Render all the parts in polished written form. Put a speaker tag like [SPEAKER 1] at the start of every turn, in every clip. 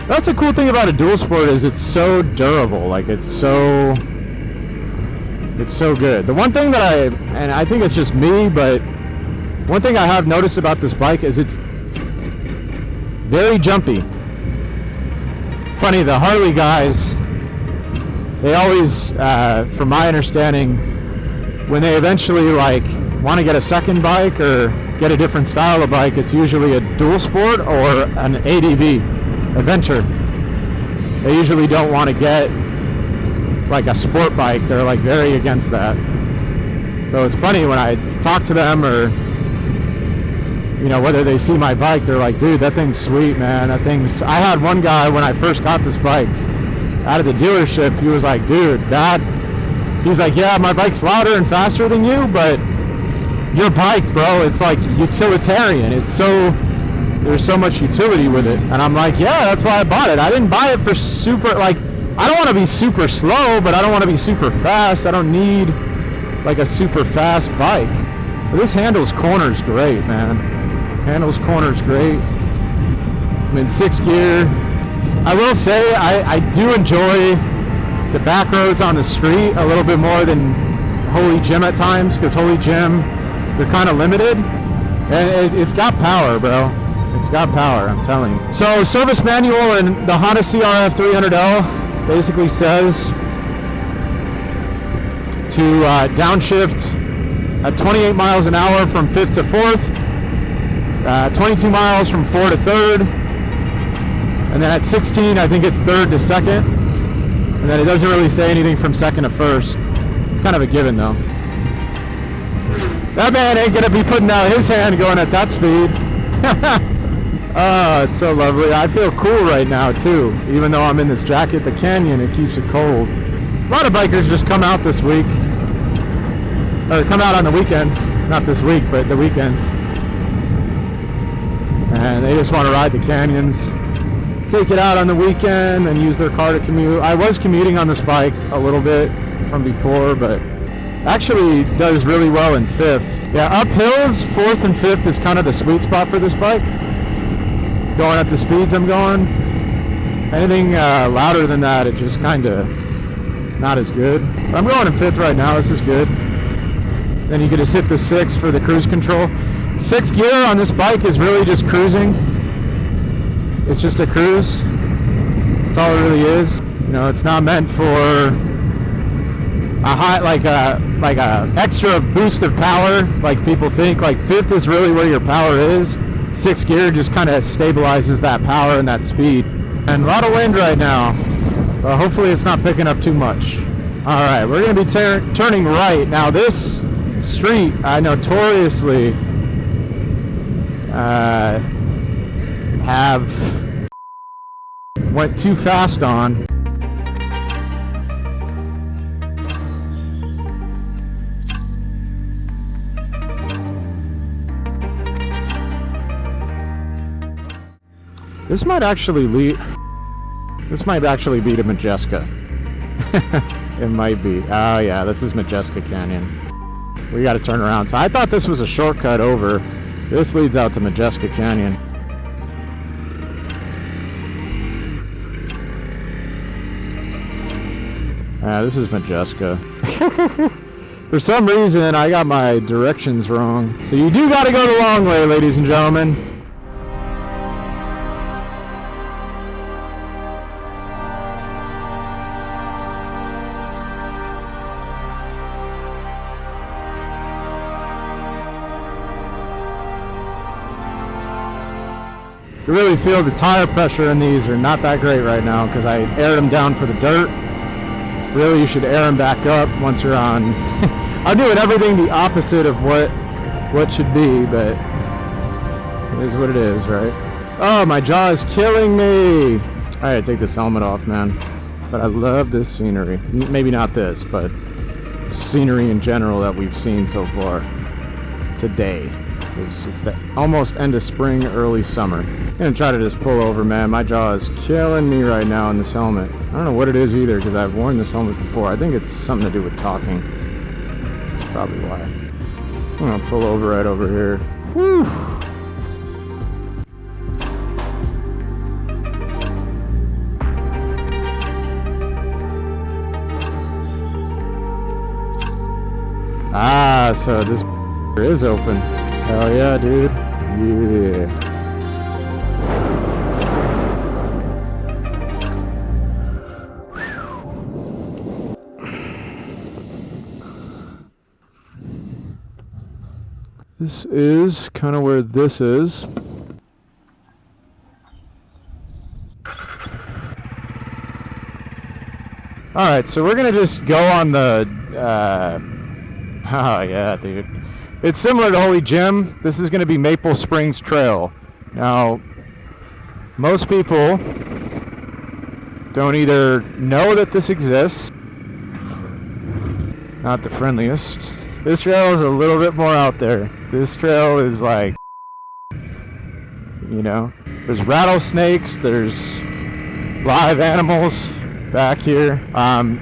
[SPEAKER 1] That's the cool thing about a dual sport is it's so durable. Like it's so good. The one thing that and I think it's just me, but one thing I have noticed about this bike is it's very jumpy. Funny, the Harley guys, they always, from my understanding, when they eventually like want to get a second bike or get a different style of bike, it's usually a dual sport or an ADV adventure. They usually don't want to get like a sport bike. They're like very against that. So it's funny when I talk to them, or you know, whether they see my bike, they're like, dude, that thing's sweet, man. That thing's... I had one guy when I first got this bike out of the dealership, he was like, dude, he's like, yeah, my bike's louder and faster than you, but your bike, bro, it's like utilitarian. It's so... there's so much utility with it. And I'm like, yeah, that's why I bought it. I didn't buy it for super, like, I don't want to be super slow, but I don't want to be super fast. I don't need like a super fast bike. But this handles corners great, man. Handles corners great. I'm in 6th gear. I will say I do enjoy the back roads on the street a little bit more than Holy Gym at times, because Holy Gym, they're kind of limited. And it's got power, bro. It's got power, I'm telling you. So service manual in the Honda CRF 300L basically says to downshift at 28 miles an hour from 5th to 4th. 22 miles from 4 to 3rd, and then at 16 I think it's 3rd to 2nd, and then it doesn't really say anything from 2nd to 1st. It's kind of a given though. That man ain't gonna be putting out his hand going at that speed. Oh, it's so lovely. I feel cool right now too, even though I'm in this jacket. The canyon, it keeps it cold. A lot of bikers just come out this week, or come out on the weekends, not this week but the weekends, and they just want to ride the canyons, take it out on the weekend, and use their car to commute. I was commuting on this bike a little bit from before, but actually does really well in 5th. Yeah, up hills, 4th and 5th is kind of the sweet spot for this bike. Going at the speeds I'm going. Anything louder than that, it just kind of not as good. But I'm going in 5th right now, this is good. Then you can just hit the 6 for the cruise control. 6th gear on this bike is really just cruising. It's just a cruise. That's all it really is. You know, it's not meant for a high, like a extra boost of power, like people think. Like 5th is really where your power is. 6th gear just kind of stabilizes that power and that speed. And a lot of wind right now. But hopefully it's not picking up too much. All right, we're going to be turning right now. This street, I notoriously have went too fast on. This might actually be to Majeska. It might be. Oh yeah, this is Majeska Canyon. We got to turn around. So I thought this was a shortcut over. This leads out to Majeska Canyon. This is Majeska. For some reason, I got my directions wrong. So you do got to go the long way, ladies and gentlemen. You really feel the tire pressure in these are not that great right now because I aired them down for the dirt. Really, you should air them back up once you're on. I'm doing everything the opposite of what should be, but it is what it is, right? Oh, my jaw is killing me. I gotta take this helmet off, man. But I love this scenery. Maybe not this, but scenery in general that we've seen so far today. It's the almost end of spring, early summer. I'm gonna try to just pull over, man. My jaw is killing me right now in this helmet. I don't know what it is either because I've worn this helmet before. I think it's something to do with talking. That's probably why. I'm gonna pull over right over here. Whew. Ah, so this is open. Hell yeah, dude. Yeah. This is kind of where this is. Alright, so we're gonna just go on the, oh yeah, dude. It's similar to Holy Jim. This is gonna be Maple Springs Trail. Now, most people don't either know that this exists, not the friendliest. This trail is a little bit more out there. This trail is like, you know, there's rattlesnakes, there's live animals back here.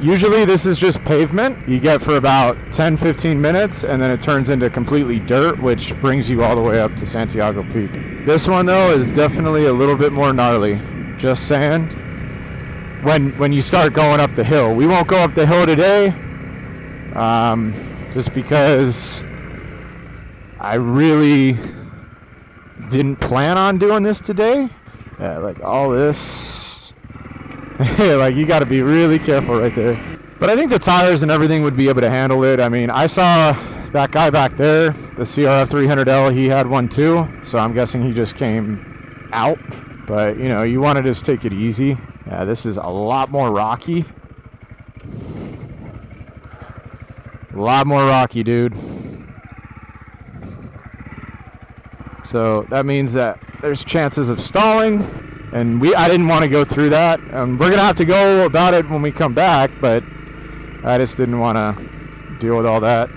[SPEAKER 1] Usually this is just pavement. You get for about 10-15 minutes and then it turns into completely dirt, which brings you all the way up to Santiago Peak. This one though is definitely a little bit more gnarly. Just saying. When you start going up the hill. We won't go up the hill today. Just because I really didn't plan on doing this today. Yeah, like all this. Like you got to be really careful right there. But I think the tires and everything would be able to handle it. I mean, I saw that guy back there, the CRF 300L, he had one too. So I'm guessing he just came out. But, you know, you want to just take it easy. Yeah, this is a lot more rocky. A lot more rocky, dude. So that means that there's chances of stalling. And I didn't want to go through that. We're going to have to go about it when we come back, but I just didn't want to deal with all that.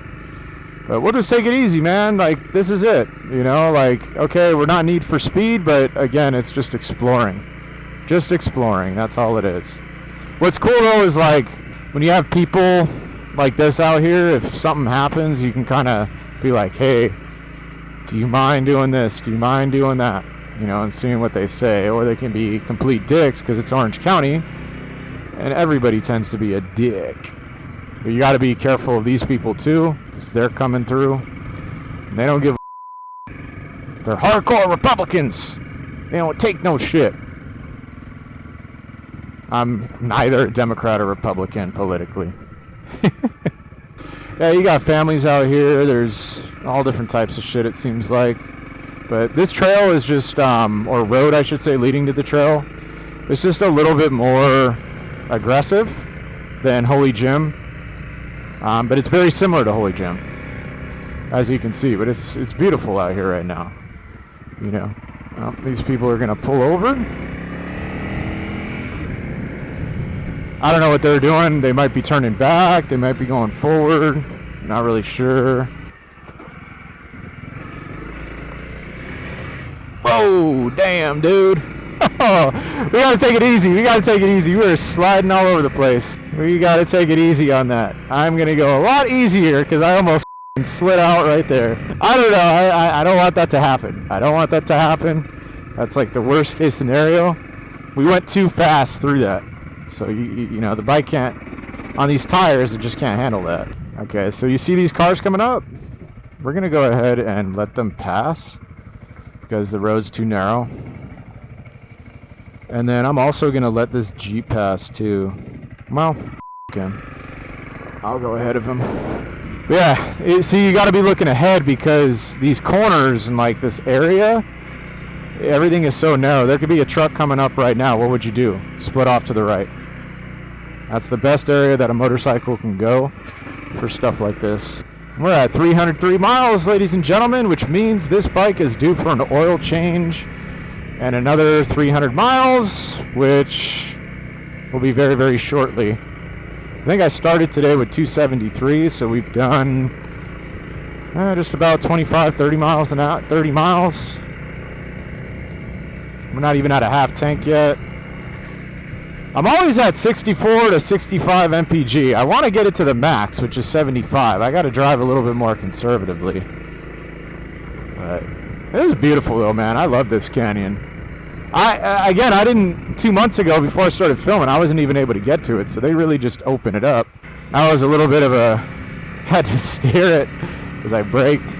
[SPEAKER 1] But we'll just take it easy, man. Like, this is it. You know, like, okay, we're not Need for Speed, but again, it's just exploring. Just exploring. That's all it is. What's cool, though, is like, when you have people like this out here, if something happens, you can kind of be like, hey, do you mind doing this? Do you mind doing that? You know, and seeing what they say. Or they can be complete dicks because it's Orange County and everybody tends to be a dick. But you got to be careful of these people too, because they're coming through and they don't give a they're hardcore Republicans. They don't take no shit. I'm neither a Democrat or Republican politically. Yeah, you got families out here. There's all different types of shit, it seems like. But this trail is just, or road I should say, leading to the trail, it's just a little bit more aggressive than Holy Jim. But it's very similar to Holy Jim, as you can see. But it's beautiful out here right now. You know, well, these people are gonna pull over. I don't know what they're doing. They might be turning back. They might be going forward. Not really sure. Whoa, damn, dude. We gotta take it easy. We gotta take it easy. We are sliding all over the place. We gotta take it easy on that. I'm gonna go a lot easier because I almost slid out right there. I don't know. I don't want that to happen. I don't want that to happen. That's like the worst case scenario. We went too fast through that. So, you know, the bike can't, on these tires, it just can't handle that. Okay, so you see these cars coming up? We're gonna go ahead and let them pass because the road's too narrow. And then I'm also gonna let this Jeep pass too. Well, him. I'll go ahead of him. But yeah, see, you gotta be looking ahead because these corners and like this area, everything is so narrow. There could be a truck coming up right now. What would you do? Split off to the right. That's the best area that a motorcycle can go for stuff like this. We're at 303 miles, ladies and gentlemen, which means this bike is due for an oil change and another 300 miles, which will be very, very shortly. I think I started today with 273, so we've done just about 25, 30 miles an hour, 30 miles. We're not even at a half tank yet. I'm always at 64 to 65 mpg. I want to get it to the max, which is 75. I got to drive a little bit more conservatively. But it is beautiful though, man. I love this canyon. I didn't, 2 months ago before I started filming, I wasn't even able to get to it, so they really just opened it up. That was a little bit of a Had to steer it as I braked.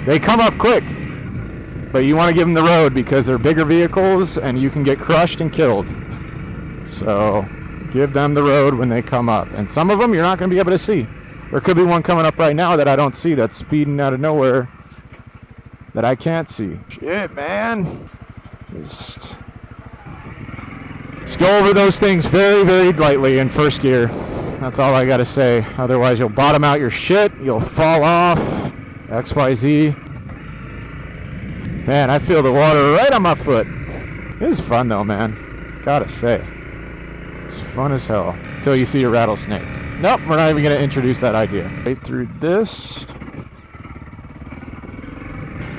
[SPEAKER 1] They come up quick, but you want to give them the road because they're bigger vehicles and you can get crushed and killed. So give them the road when they come up. And some of them you're not going to be able to see. There could be one coming up right now that I don't see, that's speeding out of nowhere that I can't see. Shit, man. Just go over those things very, very lightly in first gear. That's all I gotta say. Otherwise, you'll bottom out your shit. You'll fall off. XYZ. Man, I feel the water right on my foot. It was fun though, man. Gotta say. It's fun as hell. Until you see a rattlesnake. Nope, we're not even gonna introduce that idea. Right through this.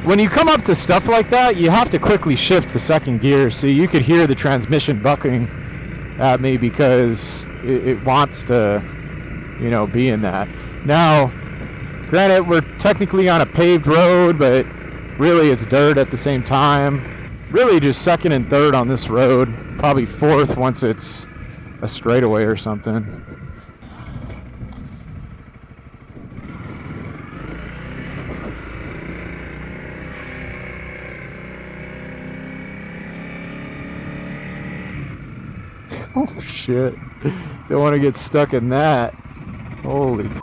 [SPEAKER 1] When you come up to stuff like that, you have to quickly shift to second gear. See, you could hear the transmission bucking at me because it wants to, you know, be in that. Now, granted, we're technically on a paved road, but really it's dirt at the same time. Really just second and third on this road. Probably fourth once it's a straightaway or something. Oh shit. Don't want to get stuck in that. Holy f***.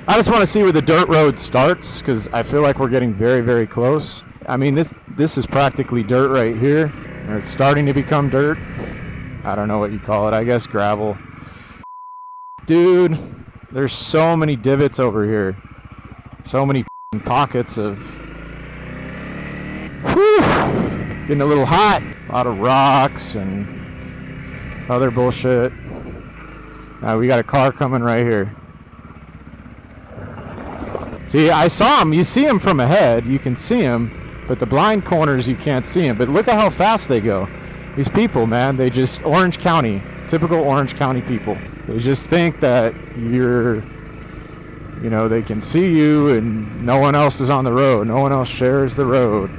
[SPEAKER 1] I just want to see where the dirt road starts because I feel like we're getting very, very close. I mean, this is practically dirt right here. Or it's starting to become dirt. I don't know what you call it. I guess gravel. Dude, there's so many divots over here. So many pockets of... Whew, getting a little hot. A lot of rocks and other bullshit. Now we got a car coming right here. See, I saw him. You see him from ahead. You can see him, but the blind corners you can't see him. But look at how fast they go. These people, man, they just... Orange County. Typical Orange County people. They just think that you're... You know, they can see you and no one else is on the road. No one else shares the road.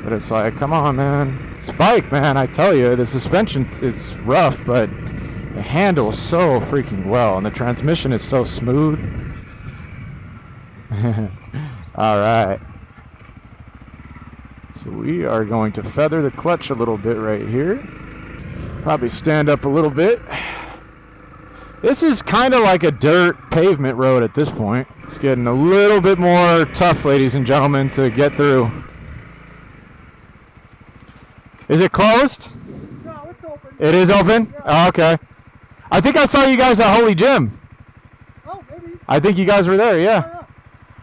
[SPEAKER 1] But it's like, come on, man. This bike, man, I tell you, the suspension is rough, but it handles so freaking well. And the transmission is so smooth. Alright. So we are going to feather the clutch a little bit right here. Probably stand up a little bit. This is kind of like a dirt pavement road at this point. It's getting a little bit more tough, ladies and gentlemen, to get through. Is it closed?
[SPEAKER 2] No, it's open.
[SPEAKER 1] It is open?
[SPEAKER 2] Yeah.
[SPEAKER 1] Oh, okay. I think I saw you guys at Holy Gym.
[SPEAKER 2] Oh, maybe.
[SPEAKER 1] I think you guys were there, yeah.
[SPEAKER 2] Yeah.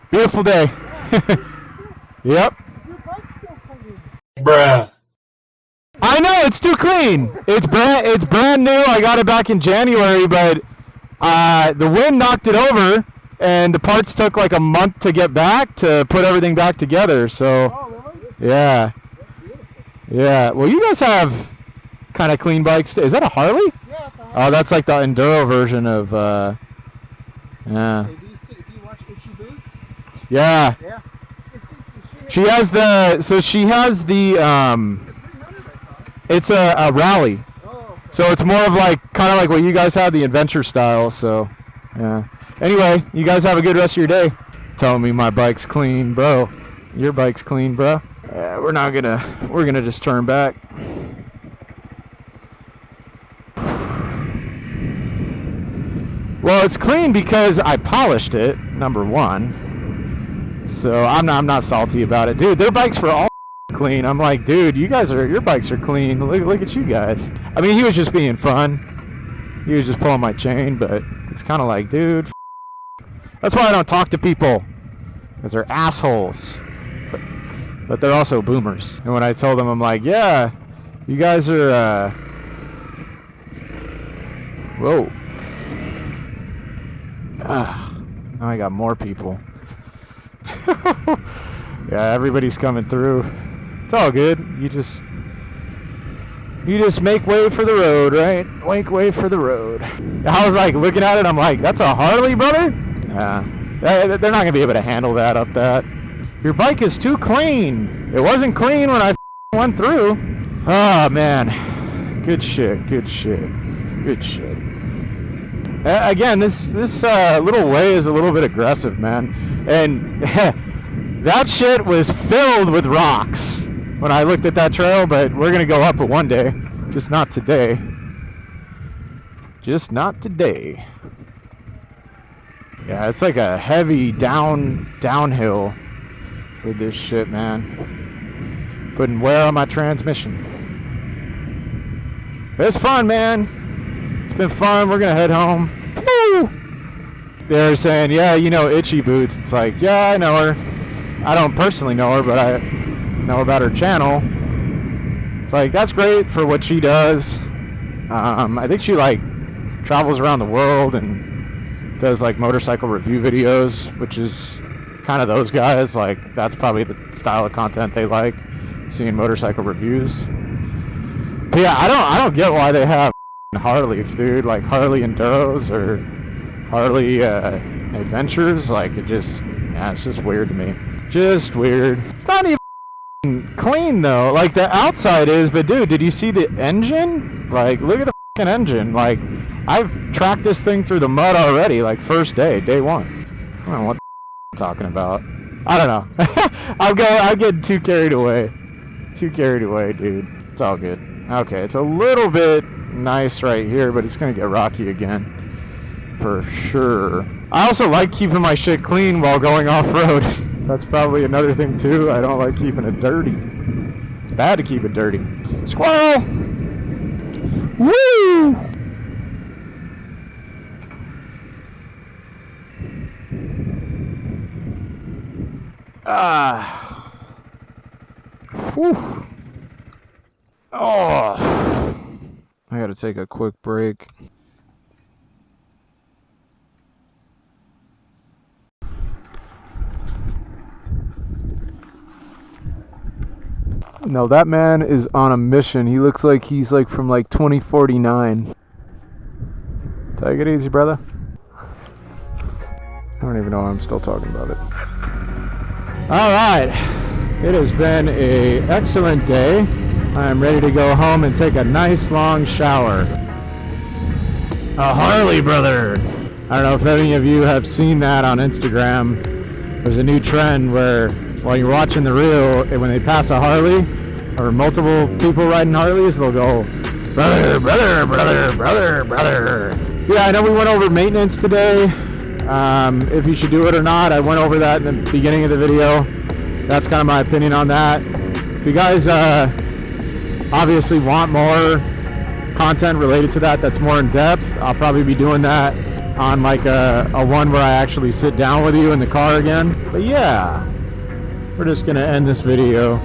[SPEAKER 1] Beautiful day. Yep.
[SPEAKER 2] Your bike's still clean.
[SPEAKER 3] Bruh.
[SPEAKER 1] I know, it's too clean. It's brand new. I got it back in January, but the wind knocked it over, and the parts took like a month to get back to put everything back together. So,
[SPEAKER 2] Oh, really?
[SPEAKER 1] yeah, yeah. Well, you guys have kind of clean bikes. Is that a Harley?
[SPEAKER 2] Yeah, it's a
[SPEAKER 1] Oh, that's like the enduro version of. Yeah.
[SPEAKER 2] Hey, do you watch Itchy Boots?
[SPEAKER 1] Yeah.
[SPEAKER 2] Yeah.
[SPEAKER 1] She has the. So she has the.
[SPEAKER 2] 300, I thought.
[SPEAKER 1] It's a rally.
[SPEAKER 2] Oh, okay.
[SPEAKER 1] So it's more of like, kind of like what you guys have, the adventure style, so, yeah. Anyway, you guys have a good rest of your day. Telling me my bike's clean, bro. Your bike's clean, bro. We're gonna just turn back. Well, it's clean because I polished it, number one. So I'm not salty about it. Dude, their bikes were all clean. I'm like, dude, your bikes are clean. Look at you guys. I mean, he was just being fun. He was just pulling my chain, but it's kind of like, dude, that's why I don't talk to people, because they're assholes. But they're also boomers. And when I told them, I'm like, yeah, you guys are, whoa. Now I got more people. Yeah, everybody's coming through. It's all good. You just make way for the road, right? Make way for the road. I was like looking at it. I'm like, that's a Harley, brother? Yeah. They're not gonna be able to handle that up that. Your bike is too clean. It wasn't clean when I went through. Oh man, good shit, good shit, good shit. Again, this little way is a little bit aggressive, man, and that shit was filled with rocks when I looked at that trail. But we're gonna go up it one day, just not today. Just not today. Yeah, it's like a heavy downhill with this shit, man. Putting wear on my transmission. But it's fun, man. It's been fun. We're gonna head home. Woo! They're saying, yeah, you know Itchy Boots. It's like, yeah, I know her. I don't personally know her, but I know about her channel. It's like, that's great for what she does. I think she like travels around the world and does like motorcycle review videos, which is kind of those guys. Like, that's probably the style of content they like, seeing motorcycle reviews. But yeah, I don't get why they have Harleys, dude. Like Harley Enduros or Harley Adventures. Like, it just, yeah, it's just weird to me. Just weird. It's not even clean though. Like, the outside is, but dude, did you see the engine? Like, look at the fucking engine. Like, I've tracked this thing through the mud already. Like, first day, day one. I don't know what I'm talking about. I don't know. I'm getting too carried away. Too carried away, dude. It's all good. Okay, it's a little bit nice right here, but it's gonna get rocky again for sure. I also like keeping my shit clean while going off-road. That's probably another thing too. I don't like keeping it dirty. It's bad to keep it dirty. Squirrel! Woo! Whew. Oh, I gotta take a quick break. No, that man is on a mission. He looks like he's like from like 2049. Take it easy, brother. I don't even know why I'm still talking about it. Alright, it has been an excellent day. I'm ready to go home and take a nice long shower. A Harley, brother! I don't know if any of you have seen that on Instagram. There's a new trend where while you're watching the reel, when they pass a Harley, or multiple people riding Harleys, they'll go, brother, brother, brother, brother, brother. Yeah, I know we went over maintenance today. If you should do it or not, I went over that in the beginning of the video. That's kind of my opinion on that. If you guys obviously want more content related to that that's more in depth, I'll probably be doing that on like a one where I actually sit down with you in the car again. But yeah, we're just gonna end this video